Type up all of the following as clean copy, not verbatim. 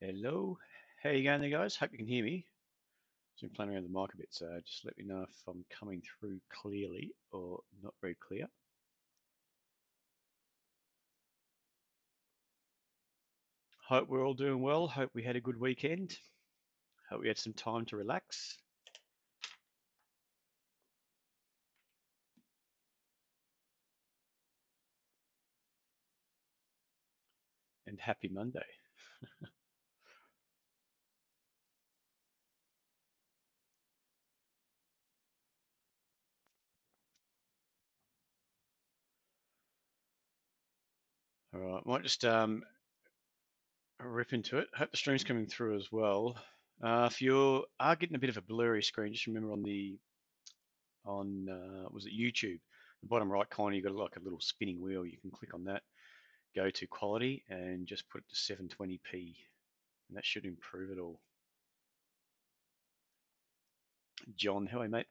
Hello, how you going there, guys? Hope you can hear me. So I'm playing around the mic a bit, so just let me know if I'm coming through clearly or not very clear. Hope we're all doing well. Hope we had a good weekend. Hope we had some time to relax. And happy Monday. All right, might just rip into it. Hope the stream's coming through as well. If you are getting a bit of a blurry screen, just remember on was it YouTube, the bottom right corner, you've got like a little spinning wheel. You can click on that, go to quality, and just put it to 720p, and that should improve it all. John, how are you, mate?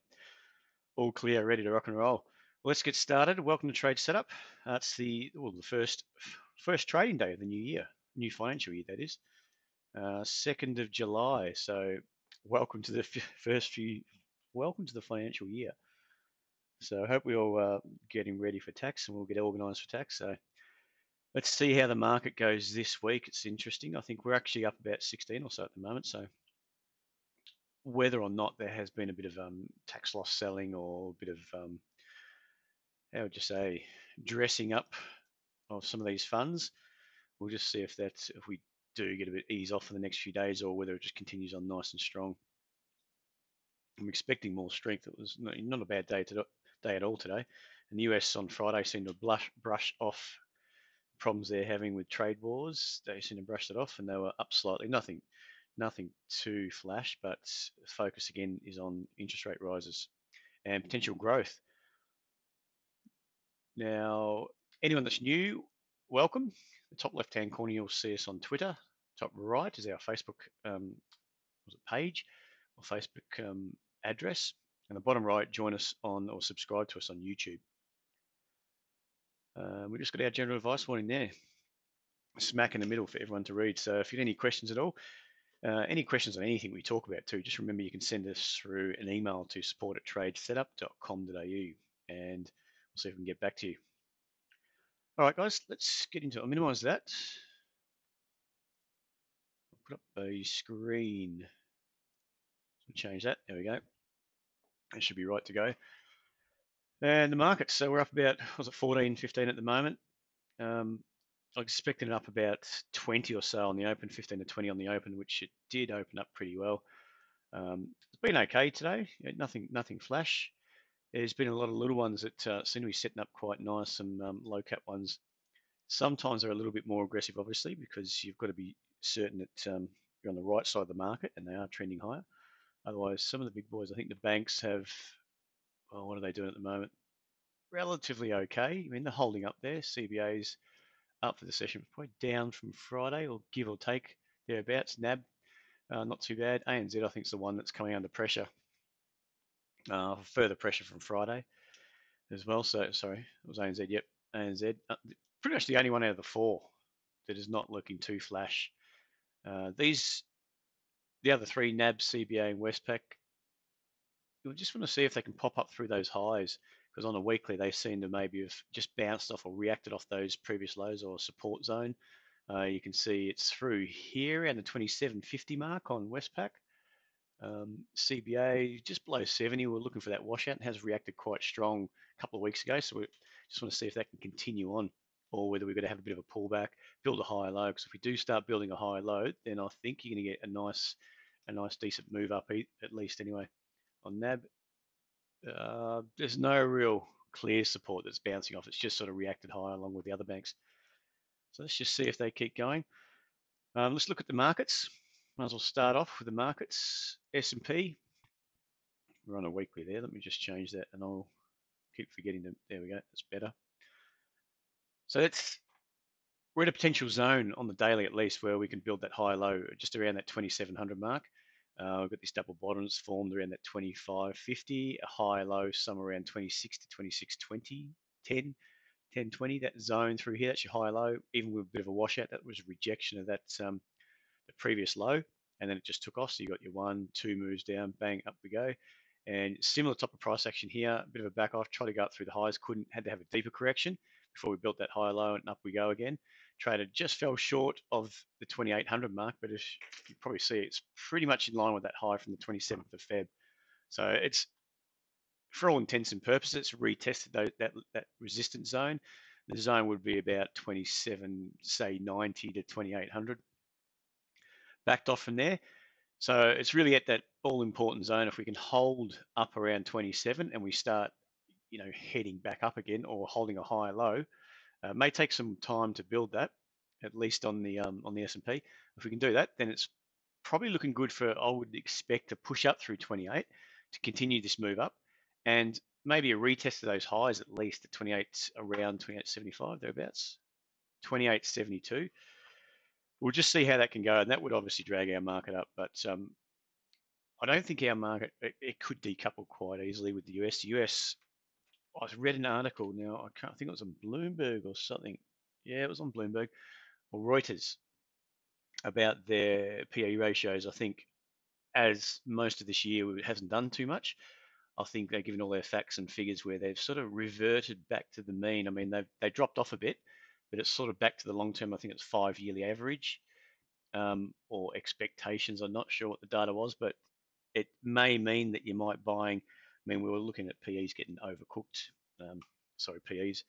All clear, ready to rock and roll. Well, let's get started. Welcome to Trade Setup. It's the first trading day of the new year, new financial year, that is, 2nd of July. So, welcome to the welcome to the financial year. So, I hope we all getting ready for tax, and we'll get organised for tax. So, let's see how the market goes this week. It's interesting. I think we're actually up about 16 or so at the moment. So, whether or not there has been a bit of tax loss selling or a bit of how would you say, dressing up of some of these funds. We'll just see if we do get a bit ease off for the next few days, or whether it just continues on nice and strong. I'm expecting more strength. It was not a bad day at all today. And the US on Friday seemed to brush off problems they're having with trade wars. They seemed to brush it off, and they were up slightly. Nothing too flash, but focus again is on interest rate rises and potential growth. Now, anyone that's new, welcome. The top left-hand corner, you'll see us on Twitter. Top right is our Facebook page or Facebook address. And the bottom right, join us on or subscribe to us on YouTube. We just got our general advice warning there, smack in the middle for everyone to read. So if you have any questions at all, any questions on anything we talk about too, just remember you can send us through an email to support@tradesetup.com.au, and we'll see if we can get back to you. All right, guys, let's get into it. I'll minimize that. I'll put up a screen. Change that. There we go. It should be right to go. And the markets, so we're up about, was it 14, 15 at the moment? I expected it up about 20 or so on the open, 15 to 20 on the open, which it did open up pretty well. It's been okay today. Nothing flash. There's been a lot of little ones that seem to be setting up quite nice, some low cap ones. Sometimes they're a little bit more aggressive, obviously, because you've got to be certain that you're on the right side of the market and they are trending higher. Otherwise, some of the big boys, I think the banks have, well, what are they doing at the moment? Relatively okay. I mean, they're holding up there. CBA's up for the session, probably down from Friday, or give or take thereabouts. NAB, not too bad. ANZ, I think, is the one that's coming under pressure, further pressure from Friday as well. So, sorry, it was ANZ. Yep, ANZ. Pretty much the only one out of the four that is not looking too flash. The other three, NAB, CBA, and Westpac, you'll just want to see if they can pop up through those highs, because on a weekly they seem to maybe have just bounced off or reacted off those previous lows or support zone. You can see it's through here around the 27.50 mark on Westpac. CBA just below 70. We're looking for that washout and has reacted quite strong a couple of weeks ago. So we just want to see if that can continue on, or whether we're going to have a bit of a pullback, build a higher low. Because if we do start building a higher low, then I think you're going to get a nice decent move up at least anyway. On NAB, there's no real clear support that's bouncing off. It's just sort of reacted higher along with the other banks. So let's just see if they keep going. Let's look at the markets. Might as well start off with the markets. S&P, we're on a weekly there. Let me just change that, and I'll keep forgetting to. There we go. That's better. So we're at a potential zone on the daily at least where we can build that high low just around that 2700 mark. We've got this double bottom that's formed around that 25.50, a high low somewhere around 26 to 26.20, 10.20, that zone through here. That's your high low. Even with a bit of a washout, that was a rejection of that the previous low, and then it just took off. So you got your 1, 2 moves down, bang, up we go. And similar type of price action here, a bit of a back off, try to go up through the highs, couldn't, had to have a deeper correction before we built that high low, and up we go again. Traded just fell short of the 2800 mark, but as you probably see, it's pretty much in line with that high from the 27th of Feb. So it's, for all intents and purposes, it's retested that resistance zone. The zone would be about 27, say 90 to 2800. Backed off from there. So it's really at that all important zone. If we can hold up around 27 and we start, heading back up again or holding a higher low, it may take some time to build that, at least on the S&P. If we can do that, then it's probably looking good for, I would expect, to push up through 28 to continue this move up, and maybe a retest of those highs at least at 28, around 28.75 thereabouts, 28.72. We'll just see how that can go, and that would obviously drag our market up. But I don't think our market, it could decouple quite easily with the US. The US, I read an article now. I think it was on Bloomberg or something. Yeah, it was on Bloomberg or Reuters about their PE ratios. I think as most of this year it hasn't done too much. I think they're given all their facts and figures where they've sort of reverted back to the mean. I mean, they dropped off a bit, but it's sort of back to the long term. I think it's 5-yearly average, or expectations. I'm not sure what the data was, but it may mean that you might buying. I mean, we were looking at PEs getting overcooked. Sorry, PEs,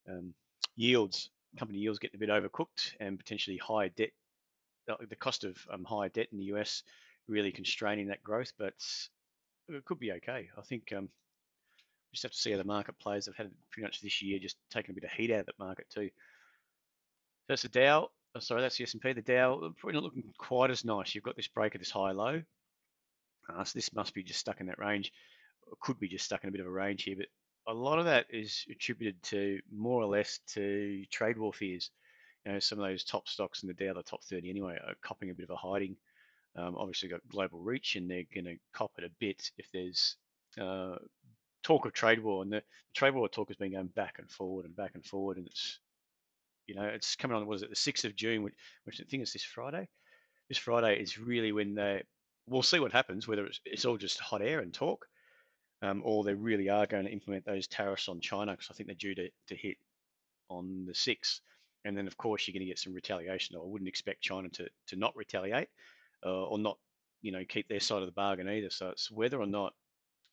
um, yields, company yields getting a bit overcooked, and potentially higher debt. The cost of higher debt in the US really constraining that growth, but it could be okay. I think we just have to see how the market plays. I've had pretty much this year just taken a bit of heat out of that market too. So that's the Dow. Oh, sorry, that's the S&P. The Dow probably not looking quite as nice. You've got this break at this high low. So this must be just stuck in that range. Or could be just stuck in a bit of a range here, but a lot of that is attributed to more or less to trade war fears. Some of those top stocks in the Dow, the top 30 anyway, are copping a bit of a hiding. Obviously got global reach, and they're going to cop it a bit if there's talk of trade war, and the trade war talk has been going back and forward and back and forward, and it's coming on. Was it the 6th of June, which I think is this Friday? This Friday is really when we'll see what happens. Whether it's all just hot air and talk, or they really are going to implement those tariffs on China, because I think they're due to hit on the 6th. And then, of course, you're going to get some retaliation. I wouldn't expect China to not retaliate, or not, keep their side of the bargain either. So it's whether or not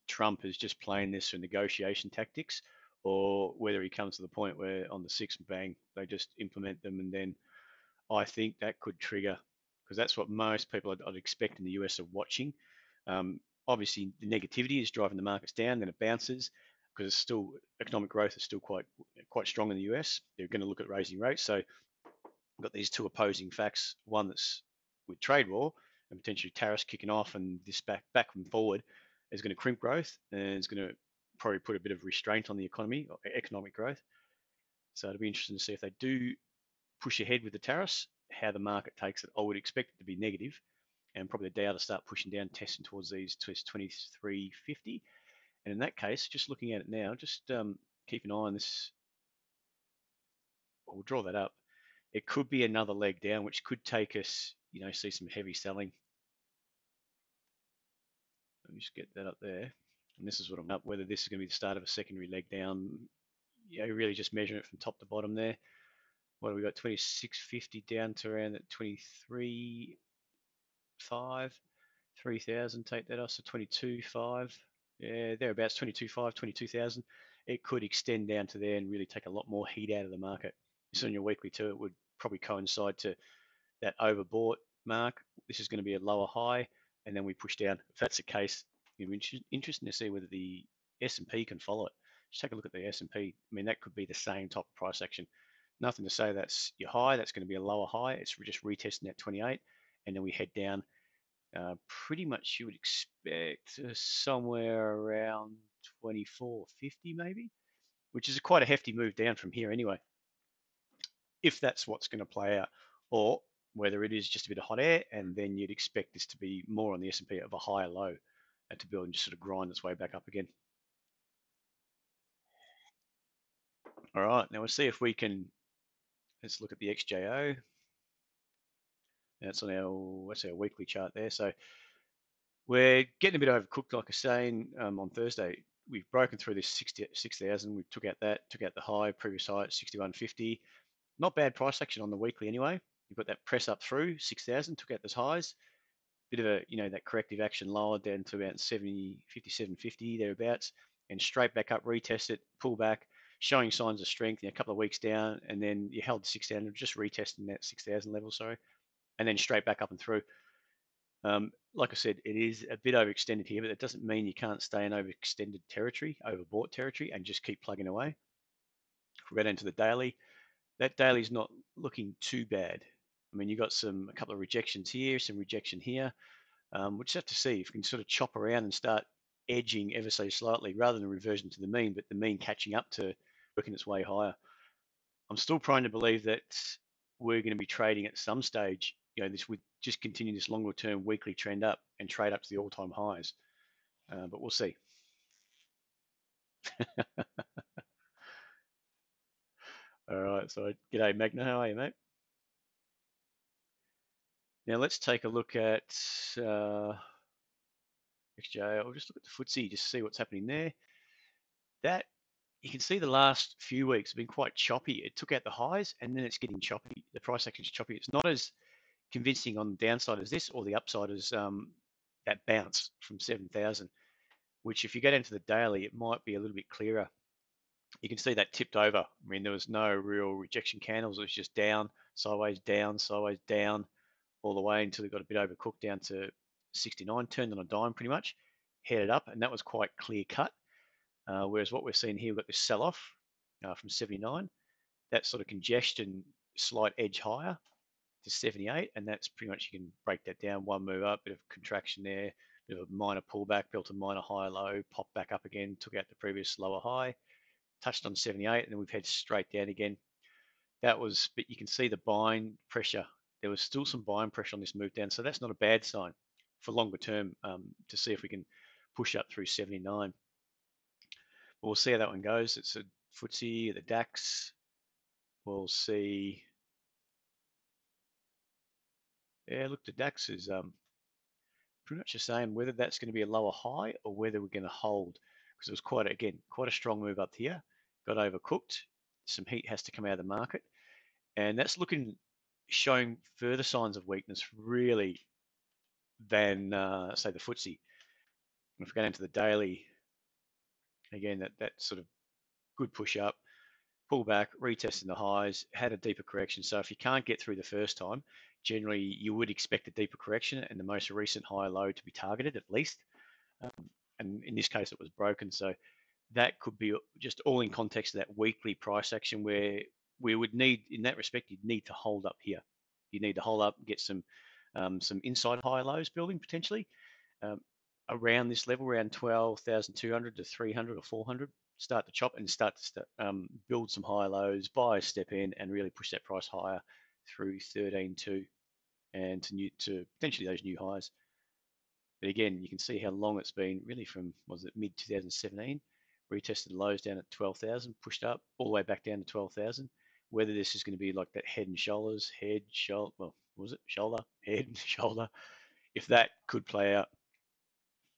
Trump is just playing this for negotiation tactics, or whether he comes to the point where on the 6th, bang, they just implement them. And then I think that could trigger, because that's what most people I'd expect in the US are watching. Obviously, the negativity is driving the markets down, then it bounces because it's still, economic growth is still quite strong in the US. They're going to look at raising rates. So we've got these two opposing facts. One that's with trade war and potentially tariffs kicking off, and this back and forward is going to crimp growth, and it's going to probably put a bit of restraint on the economy or economic growth. So it'll be interesting to see if they do push ahead with the tariffs, how the market takes it. I would expect it to be negative, and probably the Dow to start pushing down, testing towards these 2350. And in that case, just looking at it now, just keep an eye on this. We'll draw that up. It could be another leg down, which could take us, see some heavy selling. Let me just get that up there. And this is what I'm up, whether this is going to be the start of a secondary leg down. Really just measuring it from top to bottom there. What have we got? 2650 down to around that 23.5, 3000. Take that off, so 22.5. Yeah, thereabouts, 22.5, 22,000. It could extend down to there and really take a lot more heat out of the market. This is on your weekly too. It would probably coincide to that overbought mark. This is going to be a lower high, and then we push down. If that's the case, it'll be interesting to see whether the S&P can follow it. Just take a look at the S&P. I mean, that could be the same type of price action. Nothing to say that's your high. That's going to be a lower high. It's just retesting that 28, and then we head down. Pretty much you would expect somewhere around 24.50 maybe, which is quite a hefty move down from here anyway, if that's what's going to play out, or whether it is just a bit of hot air, and then you'd expect this to be more on the S&P of a higher low and to build and just sort of grind its way back up again. All right, now we'll see if we can, let's look at the XJO. That's our weekly chart there. So we're getting a bit overcooked, like I was saying on Thursday. We've broken through this 6,000. We took out the high, previous high at 61.50. Not bad price action on the weekly anyway. You've got that press up through 6,000, took out those highs. Bit of a, that corrective action lower down to about 70, 57.50 thereabouts, and straight back up, retest it, pull back, showing signs of strength. A couple of weeks down, and then you held 6,000, just retesting that 6,000 level, sorry, and then straight back up and through. Like I said, it is a bit overextended here, but that doesn't mean you can't stay in overextended territory, overbought territory, and just keep plugging away. If we go down to the daily, that daily is not looking too bad. I mean, you got a couple of rejections here, some rejection here. We'll just have to see if we can sort of chop around and start edging ever so slightly rather than reversion to the mean, but the mean catching up to working its way higher. I'm still prone to believe that we're going to be trading at some stage, this would just continue this longer term weekly trend up and trade up to the all-time highs. But we'll see. All right, so g'day Magna, how are you, mate? Now let's take a look at XJ. I'll just look at the FTSE, just see what's happening there. That you can see the last few weeks have been quite choppy. It took out the highs and then it's getting choppy. The price action is choppy. It's not as convincing on the downside as this, or the upside as that bounce from 7,000, which if you go down to the daily, it might be a little bit clearer. You can see that tipped over. I mean, there was no real rejection candles. It was just down, sideways, down, all the way until it got a bit overcooked down to 69, turned on a dime pretty much, headed up, and that was quite clear cut. Whereas what we're seeing here, we've got this sell-off from 79, that sort of congestion, slight edge higher to 78, and that's pretty much, you can break that down. One move up, bit of contraction there, bit of a minor pullback, built a minor high low, popped back up again, took out the previous lower high, touched on 78, and then we've headed straight down again. That was, but you can see the buying pressure. There was still some buying pressure on this move down, so that's not a bad sign for longer term, to see if we can push up through 79. We'll see how that one goes. It's a FTSE, the DAX. We'll see. Yeah, look, the DAX is pretty much the same. Whether that's going to be a lower high or whether we're going to hold, because it was quite a strong move up here. Got overcooked. Some heat has to come out of the market, and that's showing further signs of weakness, really, than say the FTSE. If we go into the daily, again, that sort of good push up, pull back, retesting the highs, had a deeper correction. So if you can't get through the first time, generally you would expect a deeper correction and the most recent high low to be targeted at least. And in this case, it was broken. So that could be just all in context of that weekly price action, where we would need, in that respect, you'd need to hold up here. You need to hold up, get some inside high lows building potentially around this level, around 12,200 to 300 or 400. Start to chop and start to build some high lows, buy a step in, and really push that price higher through 13.2 and to potentially those new highs. But again, you can see how long it's been, really from, was it mid 2017? Retested lows down at 12,000, pushed up all the way back down to 12,000. Whether this is going to be like that head and shoulders, well, what was it? Shoulder, head, shoulder. If that could play out,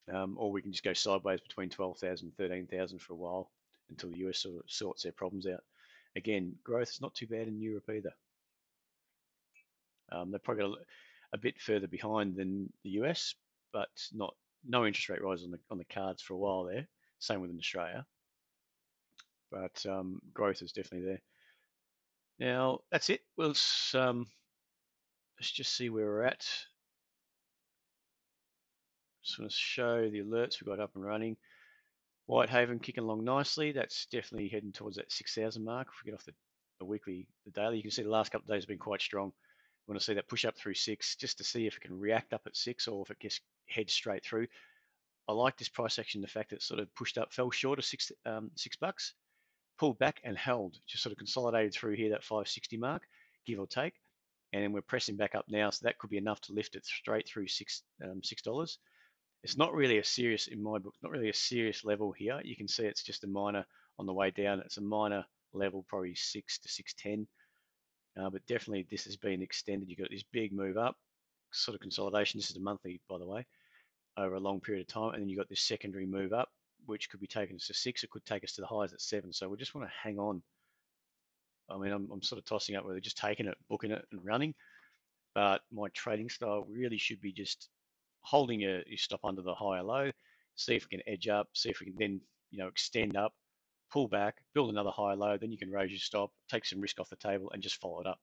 or we can just go sideways between 12,000 and 13,000 for a while until the US sort of sorts their problems out. Again, growth is not too bad in Europe either. They're probably got a bit further behind than the US, but no interest rate rise on the cards for a while there. Same with Australia, but growth is definitely there. Now that's it. Let's just see where we're at. Just want to show the alerts we've got up and running. Whitehaven kicking along nicely. That's definitely heading towards that 6,000 mark. If we get off the weekly, the daily, you can see the last couple of days have been quite strong. We want to see that push up through 6, just to see if it can react up at 6 or if it just heads straight through. I like this price action, the fact that it sort of pushed up, fell short of $6, pulled back and held, just sort of consolidated through here, that 560 mark, give or take. And then we're pressing back up now, so that could be enough to lift it straight through $6. It's not really a serious, in my book, not really a serious level here. You can see it's just a minor on the way down. It's a minor level, probably 6 to 610. But definitely this has been extended. You've got this big move up, sort of consolidation. This is the monthly, by the way, over a long period of time. And then you've got this secondary move up, which could be taking us to 6. It could take us to the highs at 7. So we just want to hang on. I mean, I'm sort of tossing up whether just taking it, booking it, and running. But my trading style really should be just holding your stop under the higher low, see if we can edge up, see if we can then extend up, pull back, build another higher low, then you can raise your stop, take some risk off the table, and just follow it up.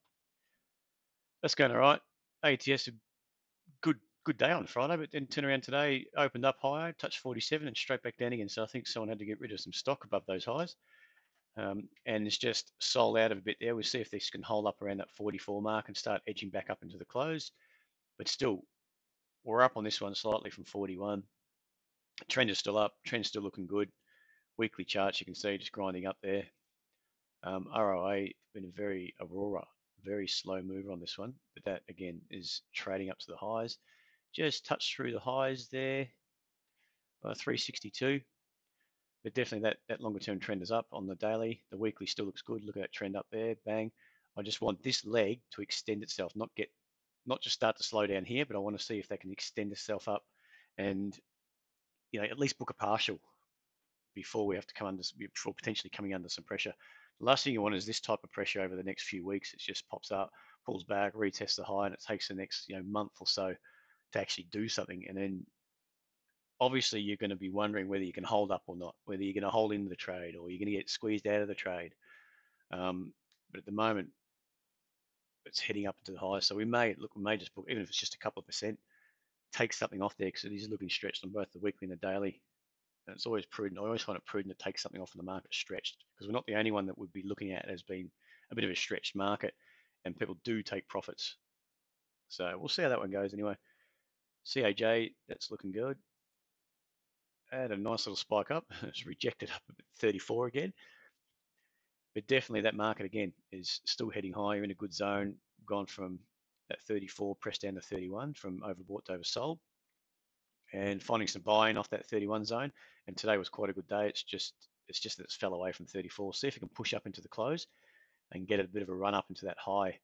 That's going all right. ATS, a good day on Friday, but then turn around today, opened up higher, touched 47 and straight back down again. So I think someone had to get rid of some stock above those highs. And it's just sold out of a bit there. We'll see if this can hold up around that 44 mark and start edging back up into the close. But still, we're up on this one slightly from 41. Trend is still up. Trend's still looking good. Weekly charts, you can see just grinding up there. ROA been a very slow mover on this one, but that again is trading up to the highs. Just touched through the highs there, 362. But definitely that longer term trend is up on the daily. The weekly still looks good. Look at that trend up there, bang. I just want this leg to extend itself, not just start to slow down here, but I want to see if they can extend itself up and at least book a partial before we have to before potentially coming under some pressure. The last thing you want is this type of pressure over the next few weeks. It just pops up, pulls back, retests the high, and it takes the next month or so to actually do something. And then obviously you're going to be wondering whether you can hold up or not, whether you're going to hold into the trade or you're going to get squeezed out of the trade. But at the moment, it's heading up to the high. So we may just book, even if it's just a couple of percent, take something off there because it is looking stretched on both the weekly and the daily. And it's always prudent. I always find it prudent to take something off in the market stretched because we're not the only one that would be looking at it as being a bit of a stretched market, and people do take profits. So we'll see how that one goes anyway. CAJ, that's looking good. Had a nice little spike up. It's rejected up at 34 again. But definitely that market again is still heading higher in a good zone. Gone from that 34, pressed down to 31 from overbought to oversold. And finding some buying off that 31 zone. And today was quite a good day. It's just that it's fell away from 34. See if it can push up into the close and get a bit of a run up into that high,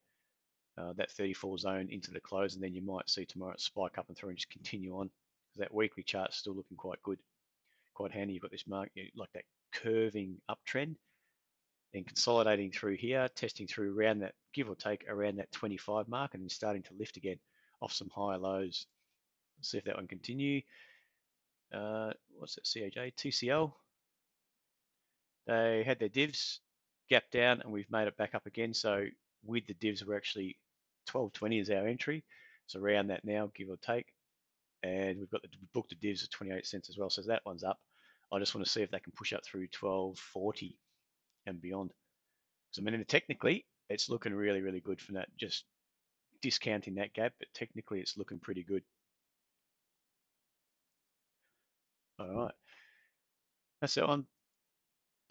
that 34 zone into the close. And then you might see tomorrow it spike up and through and just continue on. Because that weekly chart's still looking quite good. Quite handy. You've got this market, like that curving uptrend, then consolidating through here, testing through around that, give or take around that 25 mark, and then starting to lift again off some higher lows. Let's see if that one continue. What's that? CAJ, TCL. They had their divs gap down, and we've made it back up again. So with the divs, we're actually 12.20 is our entry. It's around that now, give or take. And we've booked the divs at 28 cents as well. So that one's up. I just want to see if they can push up through 12.40 and beyond. So I mean, technically, it's looking really, really good from that, just discounting that gap, but technically it's looking pretty good. All right. So on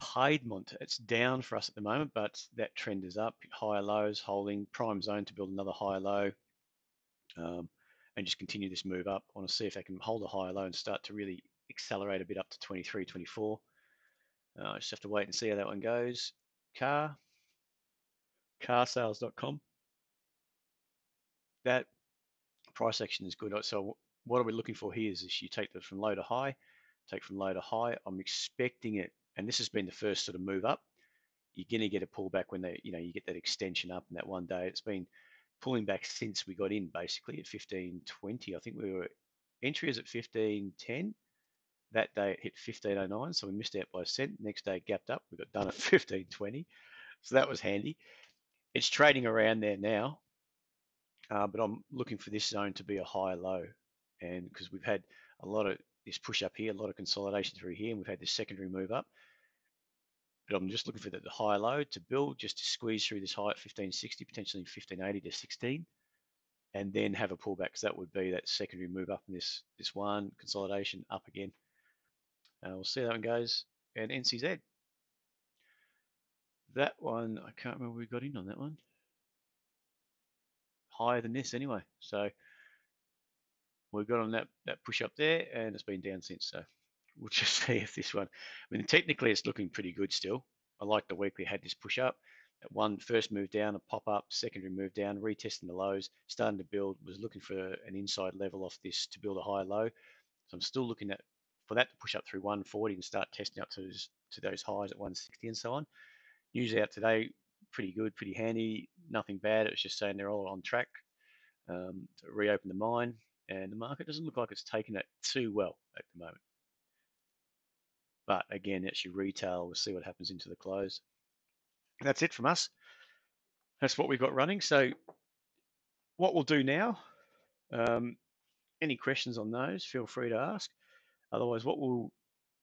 Piedmont, it's down for us at the moment, but that trend is up. Higher lows, holding, prime zone to build another higher low, and just continue this move up. I want to see if they can hold a higher low and start to really accelerate a bit up to 23, 24. I just have to wait and see how that one goes. Carsales.com. That price action is good. So what are we looking for here is you take this from low to high, take from low to high. I'm expecting it, and this has been the first sort of move up. You're going to get a pullback when you get that extension up in that one day. It's been pulling back since we got in basically at 15.20. I think we were entry is at 15.10. That day it hit 15.09, so we missed out by a cent. Next day it gapped up. We got done at 15.20, so that was handy. It's trading around there now, but I'm looking for this zone to be a high low, and because we've had a lot of this push up here, a lot of consolidation through here, and we've had this secondary move up. But I'm just looking for the high low to build, just to squeeze through this high at 1560, potentially 1580 to 16, and then have a pullback. Because that would be that secondary move up in this one consolidation up again. We'll see how that one goes. And NCZ, that one I can't remember we got in on that one. Higher than this anyway. So we got on that push up there, and it's been down since. So we'll just see if this one. I mean, technically it's looking pretty good still. I like the weekly had this push up. One first move down, a pop up, secondary move down, retesting the lows, starting to build, was looking for an inside level off this to build a higher low. So I'm still looking at for that to push up through 140 and start testing up to those highs at 160 and so on. News out today, pretty good, pretty handy, nothing bad. It was just saying they're all on track to reopen the mine, and the market doesn't look like it's taking it too well at the moment. But again, that's your retail. We'll see what happens into the close. And that's it from us. That's what we've got running. So what we'll do now, um, any questions on those, feel free to ask. Otherwise, what we'll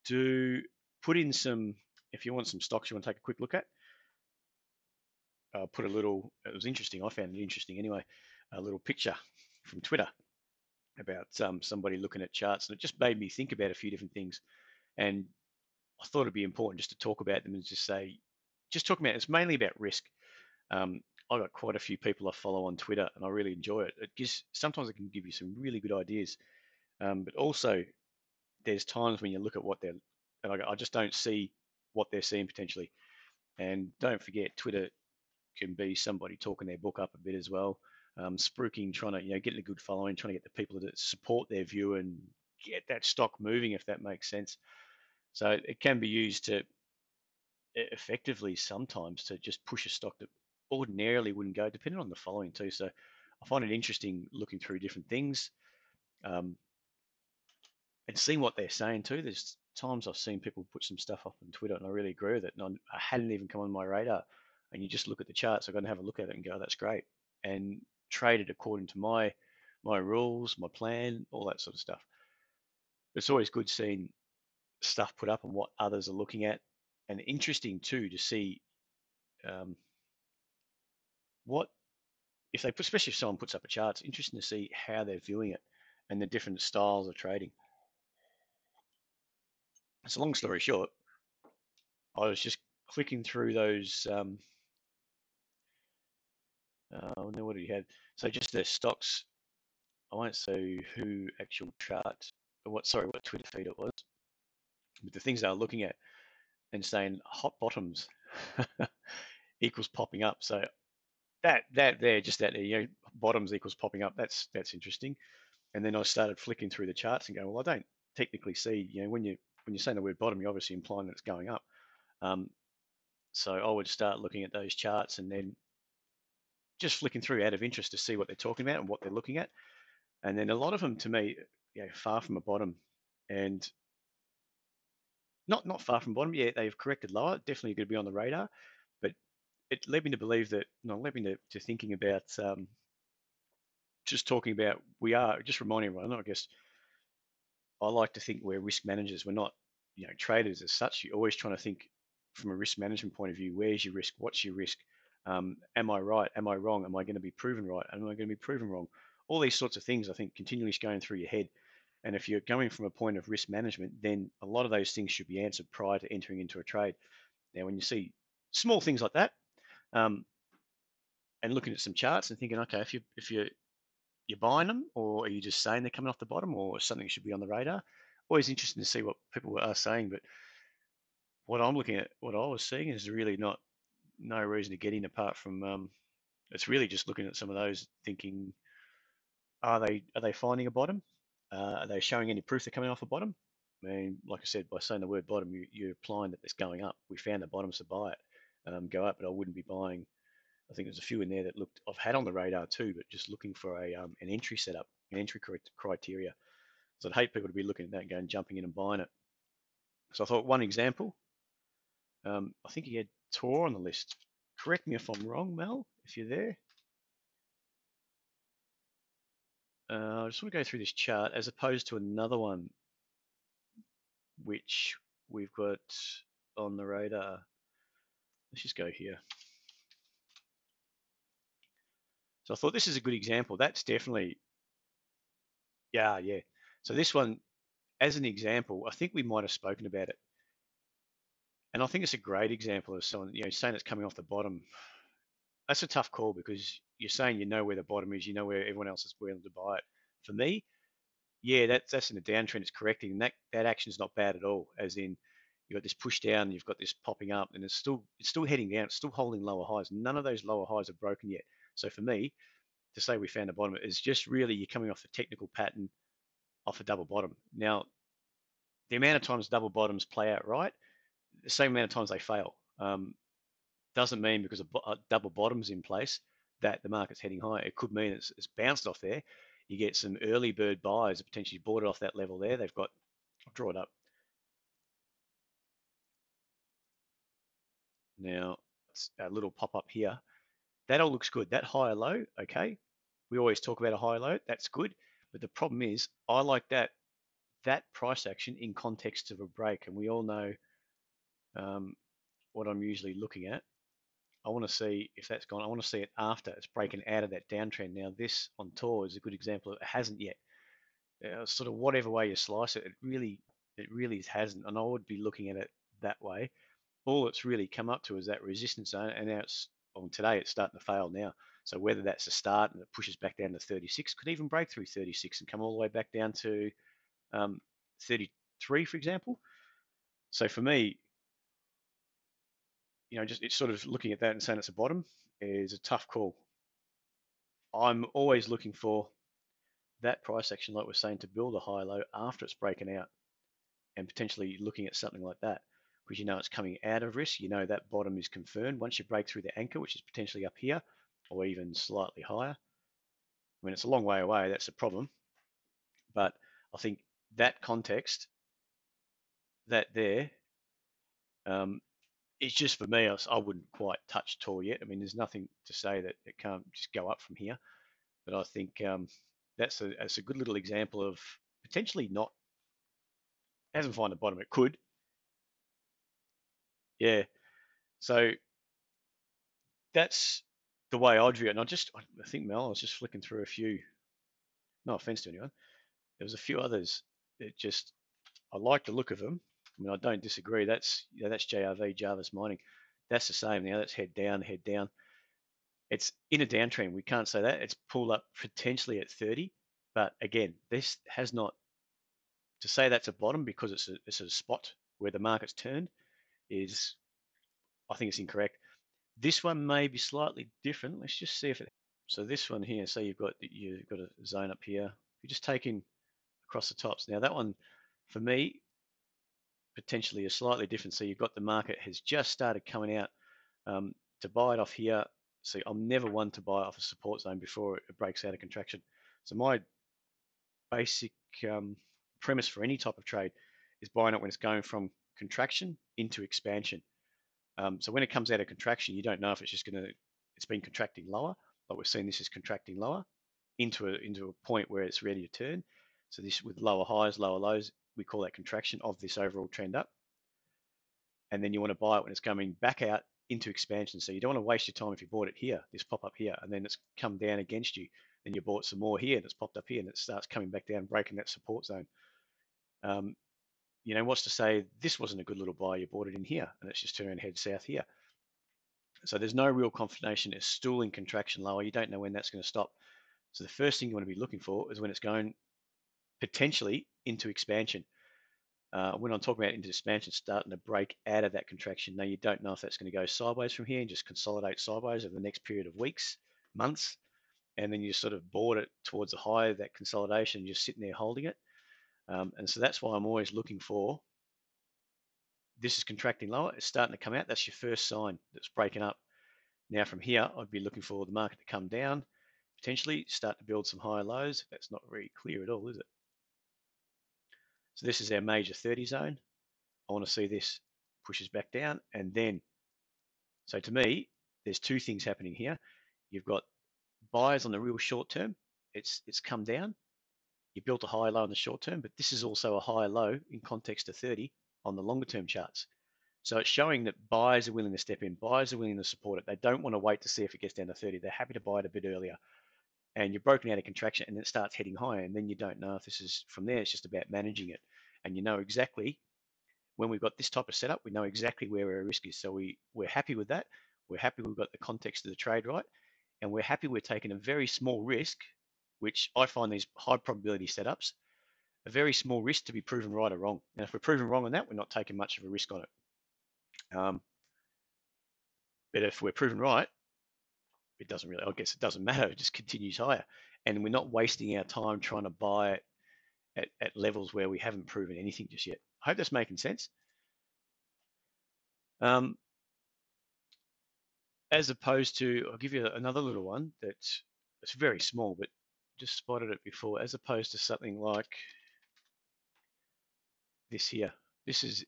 do, put in some, if you want some stocks you want to take a quick look at, put a little, it was interesting, I found it interesting anyway, a little picture from Twitter about somebody looking at charts, and it just made me think about a few different things. And I thought it'd be important just to talk about them and just say, just talking about, it's mainly about risk. I've got quite a few people I follow on Twitter, and I really enjoy it. It gives, sometimes it can give you some really good ideas, but also there's times when you look at what they're, and I just don't see what they're seeing potentially. And don't forget, Twitter can be somebody talking their book up a bit as well, spruiking, trying to get a good following, trying to get the people that support their view and get that stock moving, if that makes sense. So it can be used to effectively sometimes to just push a stock that ordinarily wouldn't go, depending on the following too. So I find it interesting looking through different things um, and seeing what they're saying too. There's times I've seen people put some stuff up on Twitter, and I really agree with it. And I hadn't even come on my radar. And you just look at the charts. I've got to have a look at it and go, "That's great," and trade it according to my rules, my plan, all that sort of stuff. It's always good seeing stuff put up and what others are looking at, and interesting too to see um, what if they put, especially if someone puts up a chart. It's interesting to see how they're viewing it and the different styles of trading. So long story short, I was just clicking through those. What do you have? So just the stocks. I won't say who actual chart, what Twitter feed it was, but the things they were looking at and saying hot bottoms equals popping up. So that there, just that there, bottoms equals popping up. That's interesting. And then I started flicking through the charts and going, well, I don't technically see, when you're saying the word bottom, you're obviously implying that it's going up. Um, so I would start looking at those charts and then just flicking through out of interest to see what they're talking about and what they're looking at. And then a lot of them, to me, far from a bottom, and not far from bottom. Yeah, they've corrected lower. Definitely going to be on the radar. But it led me to believe that, led me to thinking about just talking about, we are just reminding everyone. I guess I like to think we're risk managers. We're not, traders as such. You're always trying to think from a risk management point of view. Where's your risk? What's your risk? Am I right? Am I wrong? Am I going to be proven right? Am I going to be proven wrong? All these sorts of things, I think, continually going through your head. And if you're going from a point of risk management, then a lot of those things should be answered prior to entering into a trade. Now, when you see small things like that, um, and looking at some charts and thinking, okay, if you're buying them, or are you just saying they're coming off the bottom, or something should be on the radar? Always interesting to see what people are saying, but what I'm looking at, what I was seeing, is really not no reason to get in apart from it's really just looking at some of those, thinking, are they finding a bottom? Are they showing any proof they're coming off a bottom? I mean, like I said, by saying the word bottom, you're implying that it's going up. We found the bottoms to buy it, go up, but I wouldn't be buying. I think there's a few in there that looked I've had on the radar too, but just looking for an entry setup, an entry criteria. So I'd hate people to be looking at that and going jumping in and buying it. So I thought one example. I think he had Tor on the list. Correct me if I'm wrong, Mel, if you're there. I just want to go through this chart as opposed to another one which we've got on the radar. Let's just go here. So I thought this is a good example. That's definitely, yeah. So this one, as an example, I think we might have spoken about it. And I think it's a great example of someone, saying it's coming off the bottom. That's a tough call because you're saying you know where the bottom is, you know where everyone else is willing to buy it. For me, yeah, that's in a downtrend. It's correcting, and that action is not bad at all. As in, you've got this push down, you've got this popping up, and it's still heading down, it's still holding lower highs. None of those lower highs are broken yet. So for me, to say we found a bottom is just really you're coming off the technical pattern off a double bottom. Now, the amount of times double bottoms play out right, the same amount of times they fail. Doesn't mean because a double bottom's in place that the market's heading higher. It could mean it's bounced off there. You get some early bird buyers that potentially bought it off that level there. They've got, I'll draw it up. Now, it's a little pop up here. That all looks good. That higher low, okay. We always talk about a higher low. That's good. But the problem is, I like that price action in context of a break. And we all know what I'm usually looking at. I want to see if that's gone. I want to see it after it's breaking out of that downtrend. Now, this on tour is a good example. It hasn't yet. Sort of whatever way you slice it, it really hasn't. And I would be looking at it that way. All it's really come up to is that resistance zone, and now today it's starting to fail now. So whether that's a start and it pushes back down to 36, could even break through 36 and come all the way back down to 33, for example. So for me, just it's sort of looking at that and saying it's a bottom is a tough call. I'm always looking for that price action, like we're saying, to build a high low after it's breaking out, and potentially looking at something like that, because it's coming out of risk. That bottom is confirmed. Once you break through the anchor, which is potentially up here or even slightly higher, I mean, it's a long way away. That's the problem. But I think that context, that there, it's just for me, I wouldn't quite touch Tor yet. I mean, there's nothing to say that it can't just go up from here. But I think that's a good little example of potentially not, hasn't found the bottom. It could. Yeah. So that's the way I'd view it. And I think, Mel, I was just flicking through a few, no offense to anyone, there was a few others that just, I like the look of them. I mean, I don't disagree. That's JRV, Jarvis Mining. That's the same. Now that's head down, head down. It's in a downtrend. We can't say that. It's pulled up potentially at 30. But again, this has not, to say that's a bottom because it's a spot where the market's turned is, I think it's incorrect. This one may be slightly different. Let's just see if it. So this one here, so you've got a zone up here. You're just taking across the tops. Now that one, for me, potentially is slightly different. So you've got the market has just started coming out to buy it off here. So I'm never one to buy off a support zone before it breaks out of contraction. So my basic premise for any type of trade is buying it when it's going from contraction into expansion. So when it comes out of contraction, you don't know if it's been contracting lower, but we've seen this is contracting lower into a point where it's ready to turn. So this with lower highs, lower lows, we call that contraction of this overall trend up. And then you want to buy it when it's coming back out into expansion. So you don't want to waste your time if you bought it here, this pop up here, and then it's come down against you. Then you bought some more here and it's popped up here and it starts coming back down, breaking that support zone. What's to say this wasn't a good little buy, you bought it in here and it's just turned and head south here. So there's no real confirmation. It's still in contraction lower. You don't know when that's going to stop. So the first thing you want to be looking for is when it's going potentially into expansion. When I'm talking about into expansion, starting to break out of that contraction. Now you don't know if that's going to go sideways from here and just consolidate sideways over the next period of weeks, months, and then you sort of board it towards the high of that consolidation, just sitting there holding it. And so that's why I'm always looking for, this is contracting lower, it's starting to come out. That's your first sign that's breaking up. Now from here, I'd be looking for the market to come down, potentially start to build some higher lows. That's not very clear at all, is it? So this is our major 30 zone. I want to see this pushes back down. And then, so to me, there's two things happening here. You've got buyers on the real short term. It's come down. You built a high low in the short term, but this is also a higher low in context to 30 on the longer term charts. So it's showing that buyers are willing to step in. Buyers are willing to support it. They don't want to wait to see if it gets down to 30. They're happy to buy it a bit earlier. And you're broken out of contraction and it starts heading higher. And then you don't know if this is from there. It's just about managing it. And you know exactly when we've got this type of setup, we know exactly where our risk is. So we're happy with that. We're happy we've got the context of the trade right. And we're happy we're taking a very small risk, which I find these high probability setups a very small risk to be proven right or wrong. And if we're proven wrong on that, we're not taking much of a risk on it. But if we're proven right, it doesn't really, I guess it doesn't matter. It just continues higher. And we're not wasting our time trying to buy it at levels where we haven't proven anything just yet. I hope that's making sense. As opposed to, I'll give you another little one that's it's very small, but just spotted it before, as opposed to something like this here. This is,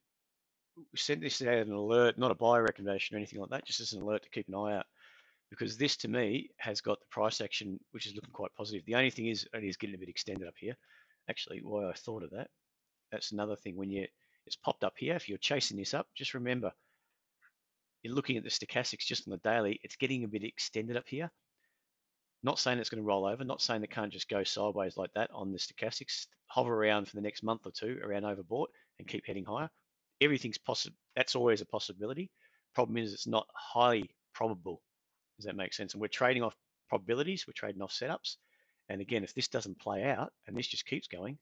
we sent this out an alert, not a buy recommendation or anything like that, just as an alert to keep an eye out. Because this to me has got the price action, which is looking quite positive. The only thing is, it is getting a bit extended up here. Actually, why I thought of that, that's another thing. When it's popped up here, if you're chasing this up, just remember, you're looking at the stochastics just on the daily, it's getting a bit extended up here. Not saying it's going to roll over, not saying it can't just go sideways like that on the stochastics, hover around for the next month or two around overbought and keep heading higher. Everything's possible. That's always a possibility. Problem is, it's not highly probable. Does that make sense? And we're trading off probabilities, we're trading off setups. And again, if this doesn't play out and this just keeps going,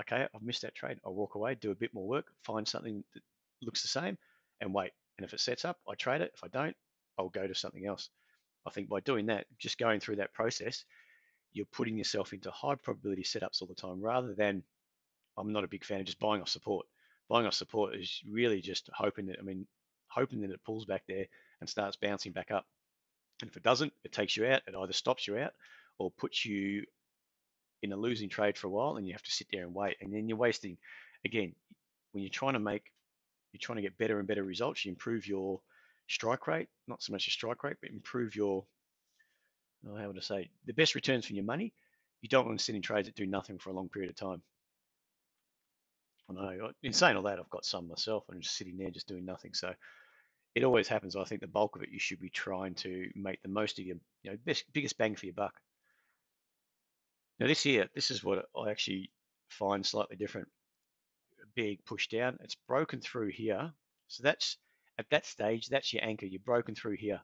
okay, I've missed that trade. I'll walk away, do a bit more work, find something that looks the same and wait. And if it sets up, I trade it. If I don't, I'll go to something else. I think by doing that, just going through that process, you're putting yourself into high probability setups all the time rather than, I'm not a big fan of just buying off support. Buying off support is really just hoping that, hoping that it pulls back there and starts bouncing back up. And if it doesn't, it takes you out. It either stops you out or puts you in a losing trade for a while and you have to sit there and wait. And then you're wasting, again, when you're trying to get better and better results, you improve your strike rate, not so much your strike rate, but improve your, how would I say, the best returns for your money. You don't want to sit in trades that do nothing for a long period of time. I know, in saying all that, I've got some myself and I'm just sitting there just doing nothing. So it always happens. I think the bulk of it, you should be trying to make the most of your, biggest bang for your buck. Now this here, this is what I actually find slightly different. A big push down. It's broken through here. So that's, at that stage, that's your anchor. You're broken through here.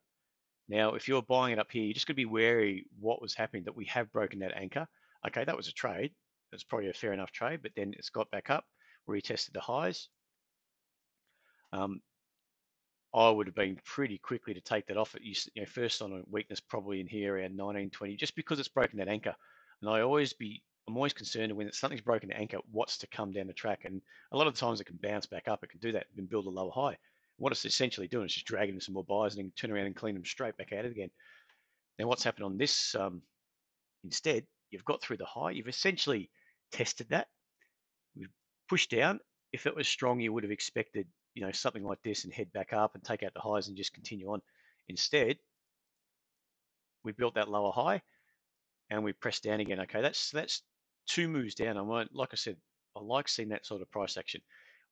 Now, if you're buying it up here, you just got to be wary what was happening, that we have broken that anchor. Okay, that was a trade. That's probably a fair enough trade, but then it's got back up, retested the highs. I would have been pretty quickly to take that off at first on a weakness probably in here around 1920, just because it's broken that anchor. And I'm always concerned when something's broken the anchor, what's to come down the track. And a lot of the times it can bounce back up. It can do that. It can build a lower high. What it's essentially doing is just dragging some more buyers and then turn around and clean them straight back out again. Now, what's happened on this instead, you've got through the high. You've essentially tested that. We've pushed down. If it was strong, you would have expected, something like this and head back up and take out the highs and just continue on. Instead, we built that lower high and we pressed down again. Okay, that's two moves down. Like I said, I like seeing that sort of price action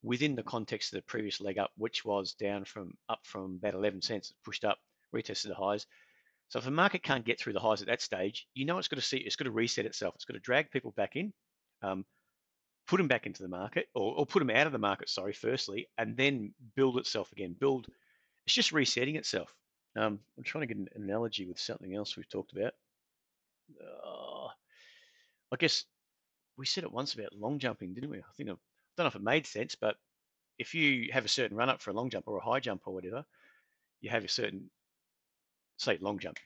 within the context of the previous leg up, which was up from about 11 cents, pushed up, retested the highs. So if a market can't get through the highs at that stage, it's going to reset itself. It's going to drag people back in, put them back into the market, or put them out of the market, firstly, and then build itself again. It's just resetting itself. I'm trying to get an analogy with something else we've talked about. I guess we said it once about long jumping, didn't we? I don't know if it made sense, but if you have a certain run up for a long jump or a high jump or whatever, you have a certain, say, long jump.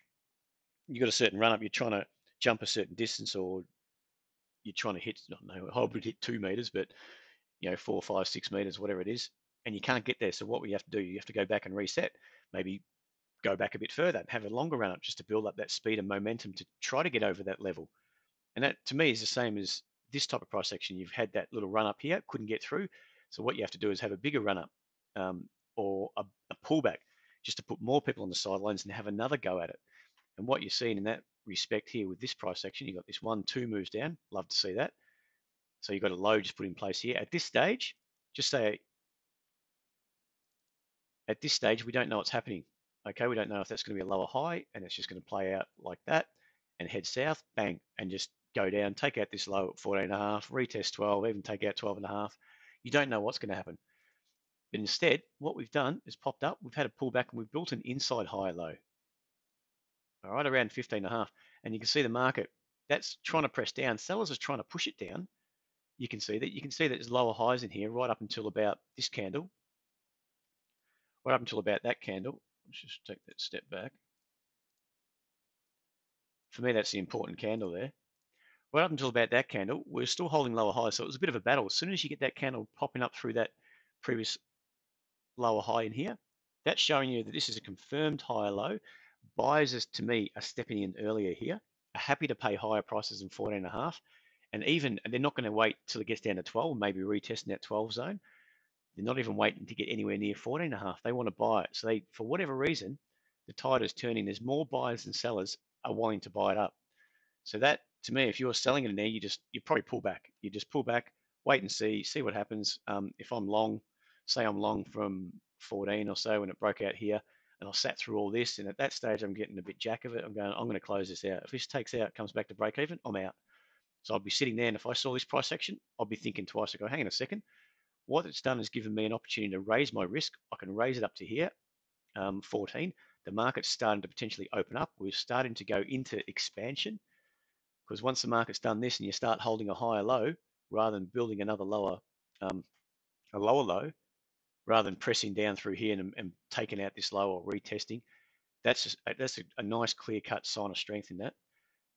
You've got a certain run up, you're trying to jump a certain distance, or you're trying to hit, I would hit 2 meters, but 4, 5, 6 meters, whatever it is, and you can't get there. So what we have to do, you have to go back and reset, maybe go back a bit further and have a longer run up just to build up that speed and momentum to try to get over that level. And that to me is the same as this type of price action. You've had that little run up here, couldn't get through. So what you have to do is have a bigger run up or a pullback just to put more people on the sidelines and have another go at it. And what you're seeing in that respect here with this price action, you've got this 1, 2 moves down. Love to see that. So you've got a low just put in place here. At this stage, we don't know what's happening. Okay, we don't know if that's going to be a lower high and it's just going to play out like that and head south, bang, and just go down, take out this low at 14.5, retest 12, even take out 12.5. You don't know what's going to happen. But instead, what we've done is popped up, we've had a pullback and we've built an inside high low. All right, around 15.5. And you can see the market, that's trying to press down. Sellers are trying to push it down. you can see that. You can see that there's lower highs in here right up until about this candle, right up until about that candle. Let's just take that step back. For me, that's the important candle there. Right up until about that candle, we're still holding lower highs, so it was a bit of a battle. As soon as you get that candle popping up through that previous lower high in here, that's showing you that this is a confirmed higher low. Buyers, to me, are stepping in earlier here, are happy to pay higher prices than 14.5, and they're not going to wait till it gets down to 12, maybe retesting that 12 zone. They're not even waiting to get anywhere near 14.5. They want to buy it. So they, for whatever reason, the tide is turning. There's more buyers than sellers are wanting to buy it up. So that, to me, if you're selling it in there, you probably pull back. You just pull back, wait and see what happens. If I'm long, say I'm long from 14 or so when it broke out here, and I sat through all this, and at that stage I'm getting a bit jack of it. I'm going to close this out. If this takes out, comes back to break even, I'm out. So I'd be sitting there, and if I saw this price action, I'd be thinking twice. I go, hang on a second. What it's done is given me an opportunity to raise my risk. I can raise it up to here, 14. The market's starting to potentially open up. We're starting to go into expansion. Because once the market's done this and you start holding a higher low rather than building another a lower low, rather than pressing down through here and taking out this low or retesting, that's a nice clear cut sign of strength in that.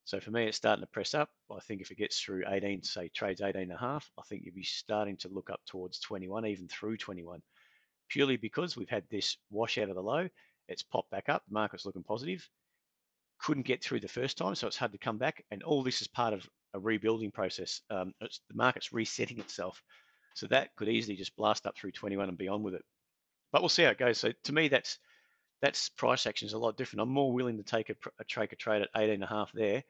So for me, it's starting to press up. I think if it gets through 18, say trades 18.5, I think you'll be starting to look up towards 21, even through 21, purely because we've had this wash out of the low. It's popped back up. The market's looking positive. Couldn't get through the first time, so it's had to come back. And all this is part of a rebuilding process. The market's resetting itself, so that could easily just blast up through 21 and beyond with it. But we'll see how it goes. So to me, that's price action is a lot different. I'm more willing to take a trade at 18.5 there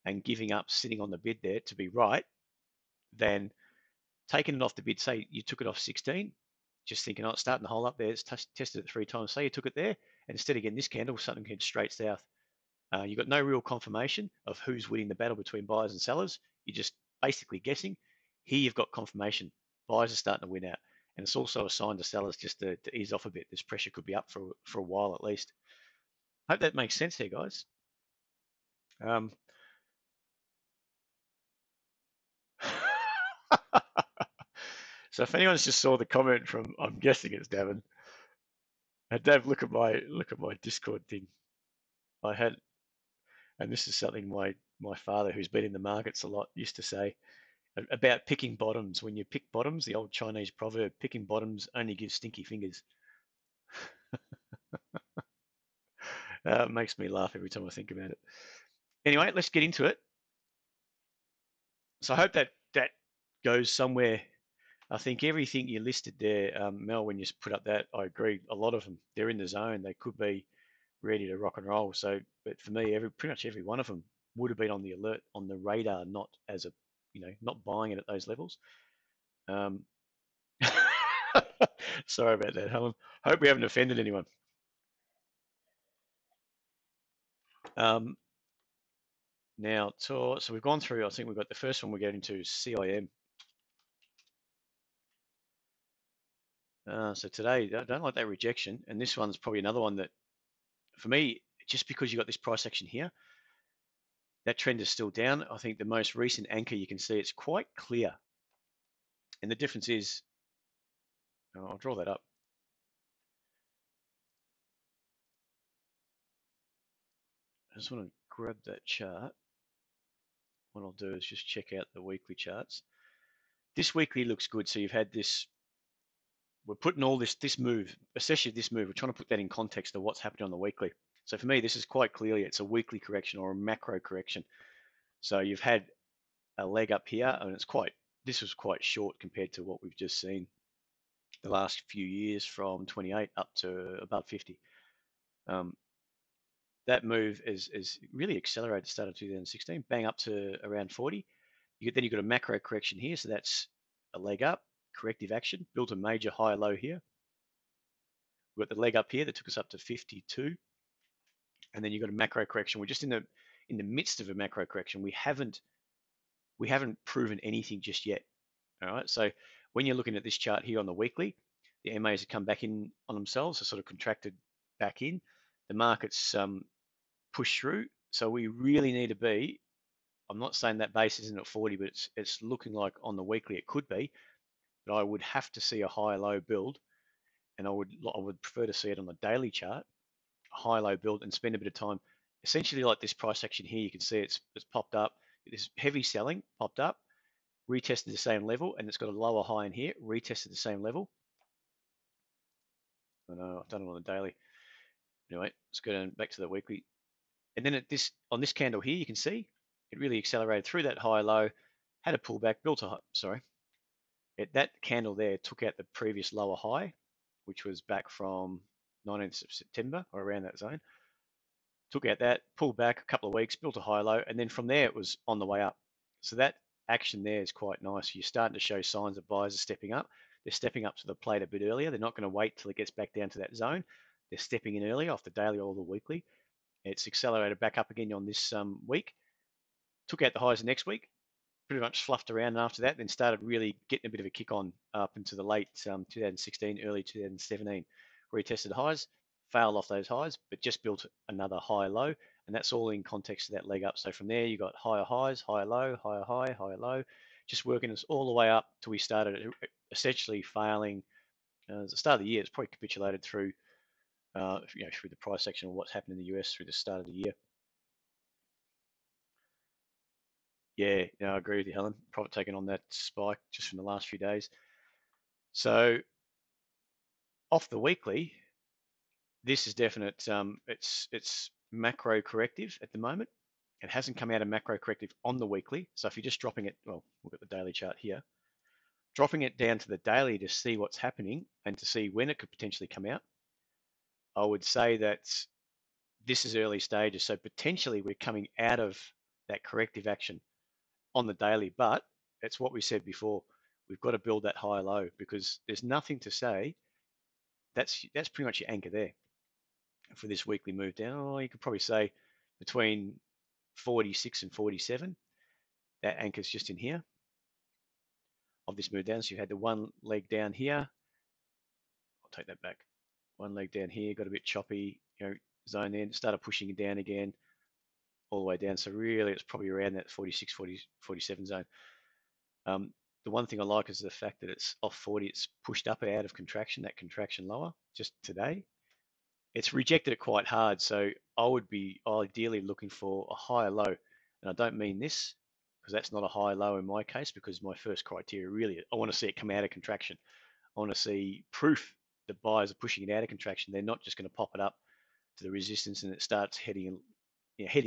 and giving up sitting on the bid there to be right than taking it off the bid. Say you took it off 16, just thinking, oh, it's starting to hold up there. It's tested it 3 times. Say you took it there, and instead of getting this candle, something heads straight south. You've got no real confirmation of who's winning the battle between buyers and sellers. You're just basically guessing. Here you've got confirmation. Buyers are starting to win out. And it's also a sign to sellers just to ease off a bit. This pressure could be up for a while at least. Hope that makes sense here, guys. Um, so if anyone's just saw the comment from, I'm guessing it's Davin. Dav, look at my Discord thing. I had, and this is something my father, who's been in the markets a lot, used to say about picking bottoms. When you pick bottoms, the old Chinese proverb, picking bottoms only gives stinky fingers. It makes me laugh every time I think about it. Anyway, let's get into it. So I hope that goes somewhere. I think everything you listed there, Mel, when you put up that, I agree. A lot of them, they're in the zone. They could be ready to rock and roll. So, but for me, pretty much every one of them would have been on the alert, on the radar, not as a, not buying it at those levels. Um, sorry about that, Helen. Hope we haven't offended anyone. Um, now, so we've gone through, I think we've got the first one we're getting to CIM. So today, I don't like that rejection. And this one's probably another one that, for me, just because you got this price action here, that trend is still down. I think the most recent anchor, you can see it's quite clear. And the difference is, I'll draw that up. I just want to grab that chart. What I'll do is just check out the weekly charts. This weekly looks good. So you've had this, we're putting all this move, especially this move, we're trying to put that in context of what's happening on the weekly. So for me, this is quite clearly, it's a weekly correction or a macro correction. So you've had a leg up here, and this was quite short compared to what we've just seen the last few years from 28 up to above 50. That move is really accelerated at the start of 2016, bang up to around 40. Then you've got a macro correction here, so that's a leg up, corrective action, built a major high low here. We've got the leg up here that took us up to 52, and then you've got a macro correction. We're just in the midst of a macro correction. We haven't proven anything just yet. All right, so when you're looking at this chart here on the weekly, the MAs have come back in on themselves, so sort of contracted back in. The market's pushed through, so we really need to be I'm not saying that base isn't at 40, but it's looking like on the weekly it could be, but I would have to see a high-low build, and I would prefer to see it on the daily chart, a high-low build, and spend a bit of time. Essentially, like this price action here, you can see it's popped up. This heavy selling popped up, retested the same level, and it's got a lower high in here, retested the same level. I know I've done it on the daily. Anyway, let's go down back to the weekly. And then on this candle here, you can see it really accelerated through that high low, had a pullback, built a sorry. That candle there took out the previous lower high, which was back from 19th of September or around that zone. Took out that, pulled back a couple of weeks, built a high low, and then from there it was on the way up. So that action there is quite nice. You're starting to show signs that buyers are stepping up. They're stepping up to the plate a bit earlier. They're not going to wait till it gets back down to that zone. They're stepping in early off the daily or the weekly. It's accelerated back up again on this week. Took out the highs the next week, pretty much fluffed around, and after that, then started really getting a bit of a kick on up into the late 2016, early 2017. Retested highs, failed off those highs, but just built another high low, and that's all in context of that leg up. So from there, you got higher highs, higher low, higher high, higher low, just working us all the way up till we started essentially failing. At the start of the year, it's probably capitulated through, through the price section of what's happened in the US through the start of the year. Yeah, I agree with you, Helen. Profit taken on that spike just from the last few days. So off the weekly, this is definite. It's macro corrective at the moment. It hasn't come out of macro corrective on the weekly. So if you're just dropping it, well, we've got the daily chart here, dropping it down to the daily to see what's happening and to see when it could potentially come out, I would say that this is early stages. So potentially we're coming out of that corrective action on the daily, but it's what we said before. We've got to build that high low because there's nothing to say. That's pretty much your anchor there for this weekly move down. Oh, you could probably say between 46 and 47. That anchor's just in here of this move down. So you had the one leg down here. I'll take that back. One leg down here, got a bit choppy, zone in, started pushing it down again, all the way down. So really, it's probably around that 46, 40, 47 zone. The one thing I like is the fact that it's off 40, it's pushed up out of contraction, that contraction lower, just today. It's rejected it quite hard, so I would be ideally looking for a higher low. And I don't mean this, because that's not a high low in my case, because my first criteria really, I want to see it come out of contraction. I want to see proof that buyers are pushing it out of contraction. They're not just going to pop it up to the resistance and it starts heading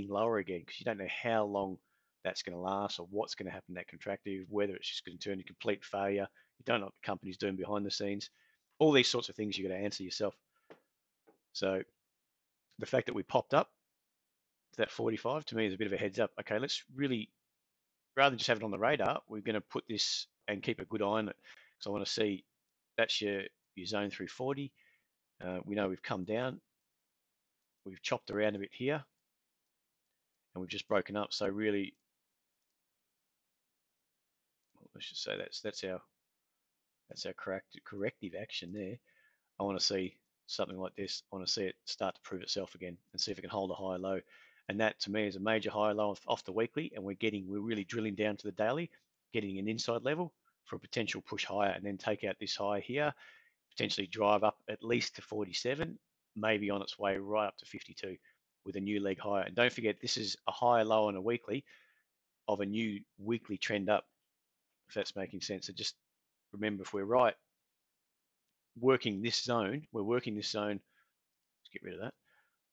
lower again, because you don't know how long that's going to last or what's going to happen to that contractive, whether it's just going to turn to complete failure. You don't know what the company's doing behind the scenes. All these sorts of things you've got to answer yourself. So the fact that we popped up to that 45 to me is a bit of a heads up. Okay, let's really, rather than just have it on the radar, we're going to put this and keep a good eye on it. So I want to see that's your zone through 40. We know we've come down. We've chopped around a bit here and we've just broken up. So really, let's just say that's our corrective action there. I want to see something like this. I want to see it start to prove itself again and see if it can hold a high low. And that to me is a major high low off the weekly, and we're really drilling down to the daily, getting an inside level for a potential push higher, and then take out this high here, potentially drive up at least to 47, maybe on its way right up to 52 with a new leg higher. And don't forget, this is a higher low on a weekly of a new weekly trend up, if that's making sense. So just remember, if we're right, we're working this zone, let's get rid of that,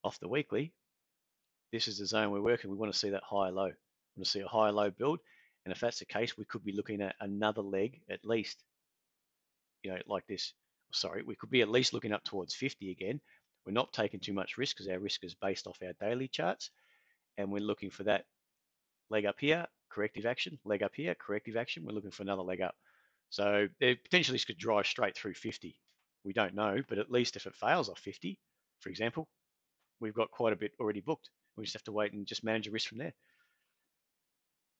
off the weekly, this is the zone we're working. We want to see that high low. We want to see a high low build. And if that's the case, we could be looking at another leg at least, like this. Sorry, we could be at least looking up towards 50 again. We're not taking too much risk because our risk is based off our daily charts. And we're looking for that leg up here, corrective action, leg up here, corrective action. We're looking for another leg up. So there potentially this could drive straight through 50. We don't know, but at least if it fails off 50, for example, we've got quite a bit already booked. We just have to wait and just manage the risk from there.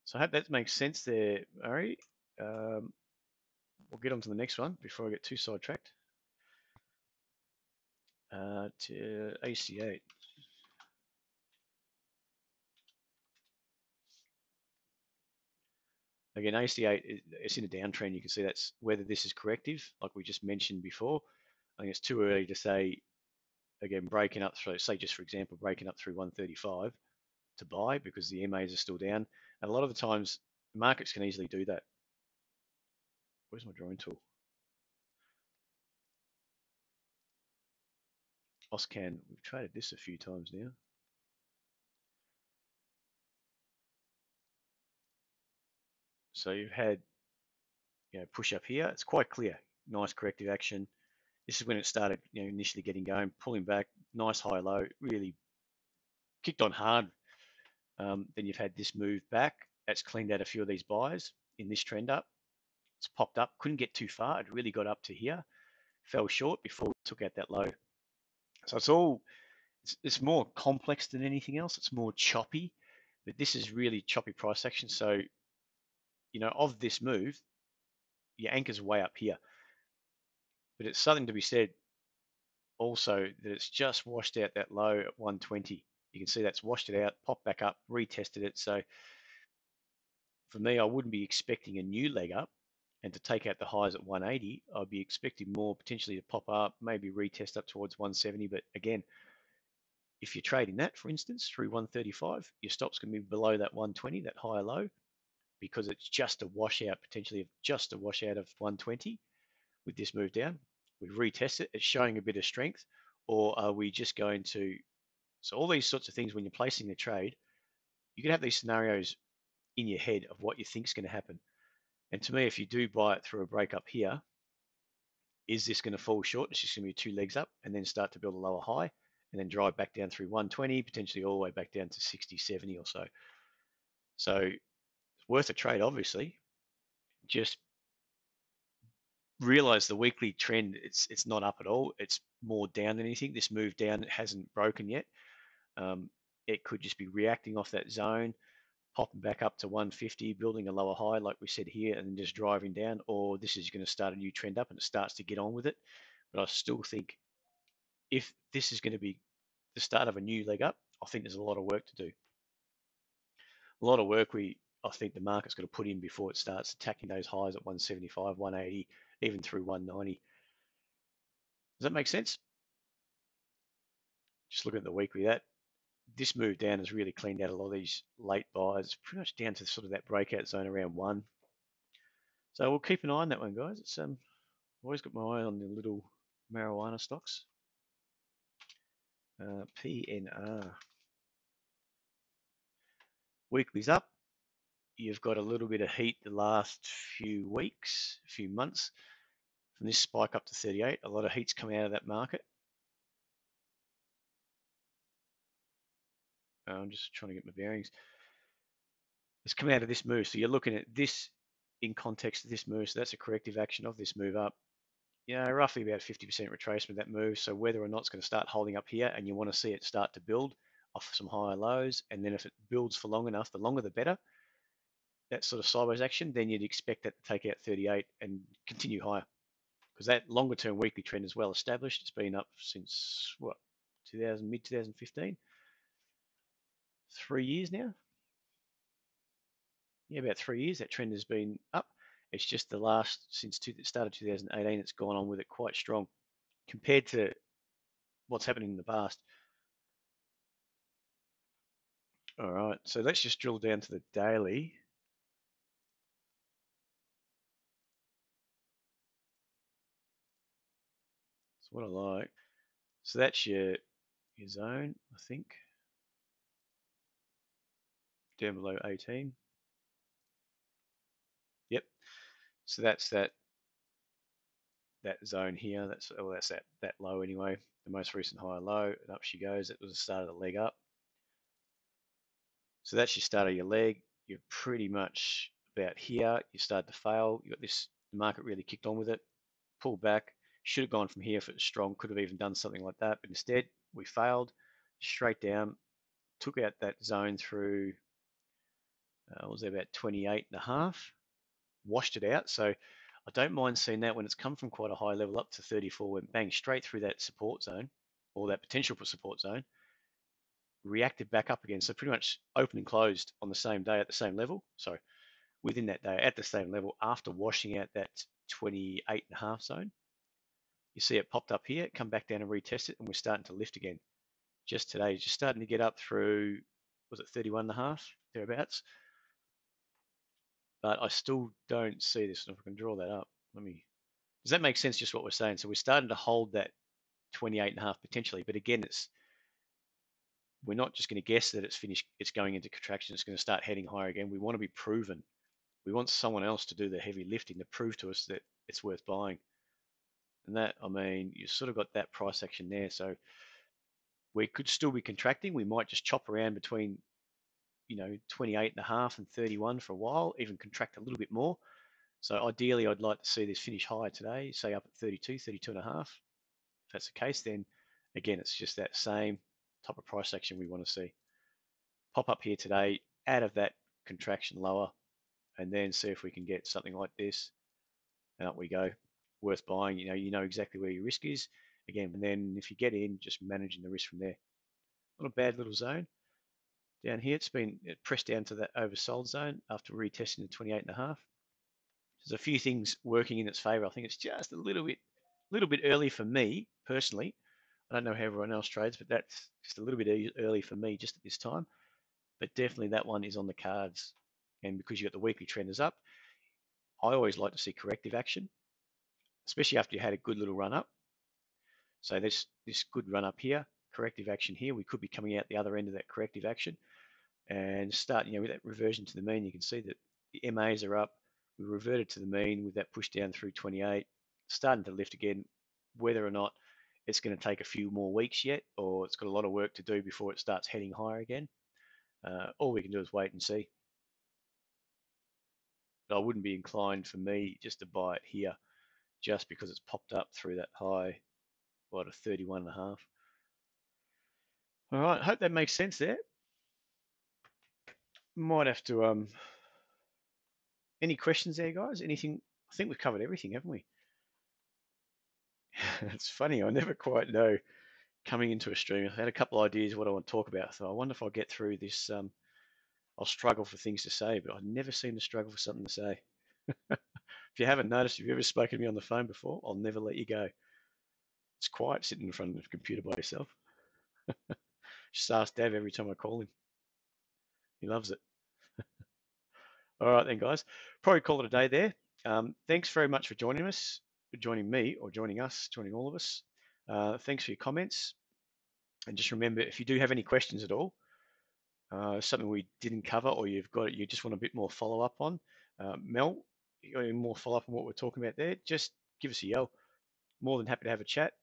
So I hope that makes sense there, Ari. We'll get on to the next one before I get too sidetracked. To AC8. Again, ACA, it's in a downtrend. You can see that's whether this is corrective, like we just mentioned before. I think it's too early to say, again, breaking up through, say just for example, breaking up through 135 to buy because the MAs are still down. And a lot of the times, markets can easily do that. Where's my drawing tool? Oscan, we've traded this a few times now. So you've had, push up here. It's quite clear. Nice corrective action. This is when it started, initially getting going, pulling back, nice high low, really kicked on hard. Then you've had this move back. That's cleaned out a few of these buys in this trend up. It's popped up, couldn't get too far. It really got up to here, fell short before it took out that low. So it's more complex than anything else. It's more choppy, but this is really choppy price action. So, of this move, your anchor's way up here. But it's something to be said also that it's just washed out that low at 120. You can see that's washed it out, popped back up, retested it. So for me, I wouldn't be expecting a new leg up and to take out the highs at 180. I'd be expecting more potentially to pop up, maybe retest up towards 170. But again, if you're trading that, for instance, through 135, your stop's going to be below that 120, that higher low, because it's just a washout, potentially just a washout of 120 with this move down. We've retested it. It's showing a bit of strength. Or are we just going to... So all these sorts of things, when you're placing the trade, you can have these scenarios in your head of what you think is going to happen. And to me, if you do buy it through a break up here, is this going to fall short? It's just going to be two legs up and then start to build a lower high and then drive back down through 120, potentially all the way back down to 60, 70 or so. So it's worth a trade, obviously. Just realize the weekly trend, it's not up at all. It's more down than anything. This move down hasn't broken yet. It could just be reacting off that zone, popping back up to 150, building a lower high, like we said here, and then just driving down, or this is going to start a new trend up and it starts to get on with it. But I still think if this is going to be the start of a new leg up, I think there's a lot of work to do. A lot of work I think the market's got to put in before it starts attacking those highs at 175, 180, even through 190. Does that make sense? Just looking at the weekly, this move down has really cleaned out a lot of these late buys, pretty much down to sort of that breakout zone around 1. So we'll keep an eye on that one, guys. It's always got my eye on the little marijuana stocks. PNR. Weekly's up. You've got a little bit of heat the last few weeks, few months. From this spike up to 38, a lot of heat's come out of that market. I'm just trying to get my bearings. It's come out of this move. So you're looking at this in context of this move. So that's a corrective action of this move up. Roughly about 50% retracement of that move. So whether or not it's going to start holding up here and you want to see it start to build off some higher lows, and then if it builds for long enough, the longer the better, that sort of sideways action, then you'd expect that to take out 38 and continue higher. Because that longer term weekly trend is well established. It's been up since, what, mid-2015? 3 years now? Yeah, about 3 years that trend has been up. It's just the last, since the start of 2018, it's gone on with it quite strong compared to what's happening in the past. All right, so let's just drill down to the daily. That's what I like. So that's your zone, I think, down below 18. Yep. So that's that zone here. That's that low anyway. The most recent high low, and up she goes. That was the start of the leg up. So that's your start of your leg. You're pretty much about here. You start to fail. You got this. The market really kicked on with it. Pulled back. Should have gone from here if it was strong. Could have even done something like that. But instead, we failed. Straight down. Took out that zone through. Was there about 28 and a half? Washed it out. So I don't mind seeing that when it's come from quite a high level up to 34, went bang straight through that support zone or that potential for support zone, reacted back up again. So pretty much open and closed on the same day at the same level. So within that day at the same level after washing out that 28.5 zone. You see it popped up here, come back down and retest it, and we're starting to lift again. Just today, just starting to get up through, was it 31.5, thereabouts? But I still don't see this. And if I can draw that up, does that make sense, just what we're saying? So we're starting to hold that 28.5 potentially, but again, we're not just going to guess that it's finished, it's going into contraction, it's going to start heading higher again. We want to be proven. We want someone else to do the heavy lifting to prove to us that it's worth buying. And that, you've sort of got that price action there. So we could still be contracting. We might just chop around between, 28.5 and 31 for a while, even contract a little bit more. So ideally, I'd like to see this finish higher today, say up at 32, 32.5. If that's the case, then again, it's just that same type of price action we want to see. Pop up here today, out of that contraction lower, and then see if we can get something like this. And up we go. Worth buying. You know exactly where your risk is. Again, and then if you get in, just managing the risk from there. Not a bad little zone. Down here, it's been pressed down to that oversold zone after retesting the 28.5. There's a few things working in its favor. I think it's just a little bit early for me personally. I don't know how everyone else trades, but that's just a little bit early for me just at this time. But definitely that one is on the cards. And because you've got the weekly trend is up, I always like to see corrective action, especially after you had a good little run up. So this good run up here, corrective action here, we could be coming out the other end of that corrective action and start, with that reversion to the mean. You can see that the MAs are up. We reverted to the mean with that push down through 28, starting to lift again. Whether or not it's going to take a few more weeks yet, or it's got a lot of work to do before it starts heading higher again. All we can do is wait and see. But I wouldn't be inclined for me just to buy it here just because it's popped up through that high, a 31.5. All right, hope that makes sense there. Might have to, any questions there, guys? Anything? I think we've covered everything, haven't we? It's funny, I never quite know coming into a stream. I've had a couple of ideas what I want to talk about, so I wonder if I'll get through this. I'll struggle for things to say, but I never seem to struggle for something to say. If you haven't noticed, if you've ever spoken to me on the phone before, I'll never let you go. It's quiet sitting in front of the computer by yourself. Just ask Dave every time I call him. He loves it. All right then, guys. Probably call it a day there. Thanks very much for joining us, for joining me, or joining us, joining all of us. Thanks for your comments. And just remember, if you do have any questions at all, something we didn't cover, or you just want a bit more follow up on, Mel, you got any more follow up on what we're talking about there? Just give us a yell. More than happy to have a chat.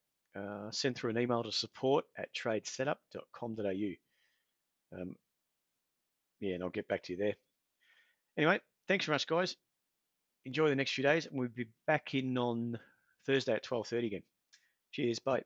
Send through an email to support@tradesetup.com.au. Yeah, and I'll get back to you there. Anyway, thanks very much, guys. Enjoy the next few days, and we'll be back in on Thursday at 12:30 again. Cheers, bye.